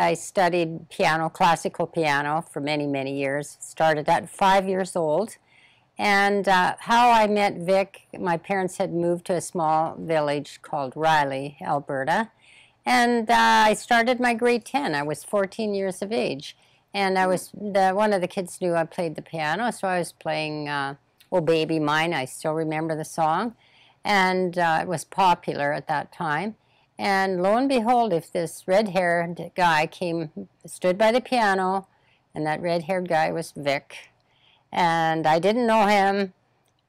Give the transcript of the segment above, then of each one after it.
I studied piano, classical piano, for many, many years. Started at 5 years old. And how I met Vic, my parents had moved to a small village called Riley, Alberta. And I started my grade 10. I was 14 years of age. And I was, one of the kids knew I played the piano, so I was playing Oh Baby Mine. I still remember the song. And it was popular at that time. And lo and behold, if this red-haired guy stood by the piano, and that red-haired guy was Vic. And I didn't know him,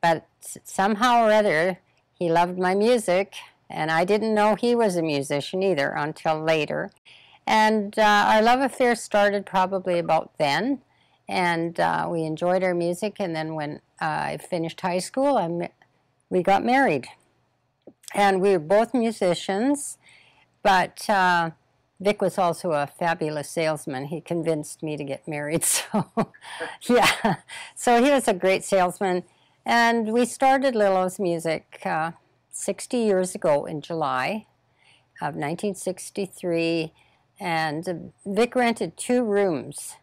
but somehow or other, he loved my music, and I didn't know he was a musician either until later. And our love affair started probably about then, and we enjoyed our music, and then when I finished high school, we got married. And we were both musicians, but Vic was also a fabulous salesman. He convinced me to get married, so yeah. So he was a great salesman, and we started Lillo's music 60 years ago in July of 1963, and Vic rented 2 rooms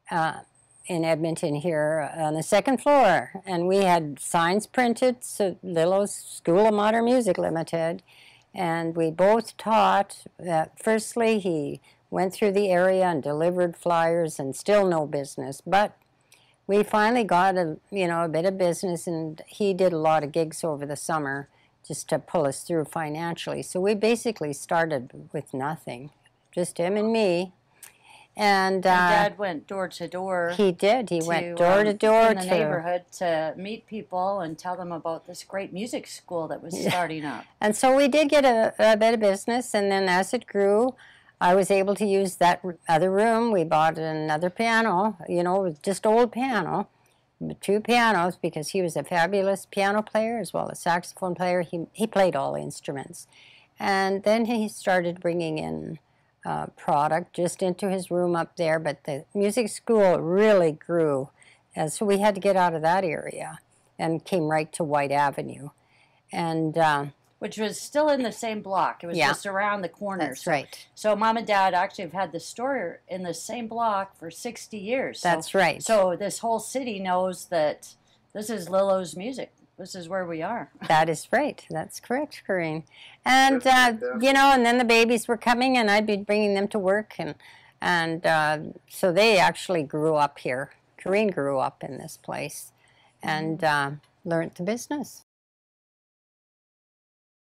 in Edmonton here on the 2nd floor, and we had signs printed, so Lillo's School of Modern Music Limited, and we both taught. Firstly, he went through the area and delivered flyers, and still no business, but we finally got a bit of business, and he did a lot of gigs over the summer just to pull us through financially. So we basically started with nothing, just him and me. And Dad went door to door. He did. He went door to door in the neighborhood to meet people and tell them about this great music school that was starting up. And so we did get a bit of business, and then as it grew, I was able to use that other room. We bought another piano, just old piano, 2 pianos, because he was a fabulous piano player as well as saxophone player. He played all instruments. And then he started bringing in product just into his room up there, but the music school really grew, and so we had to get out of that area and came right to White Avenue, and which was still in the same block. It was just around the corner. That's right. So Mom and Dad actually have had the store in the same block for 60 years. That's right. So this whole city knows that this is Lillo's music. This is where we are. That is right. That's correct, Corinne. And, and then the babies were coming, and I'd be bringing them to work. And so they actually grew up here. Corinne grew up in this place and learned the business.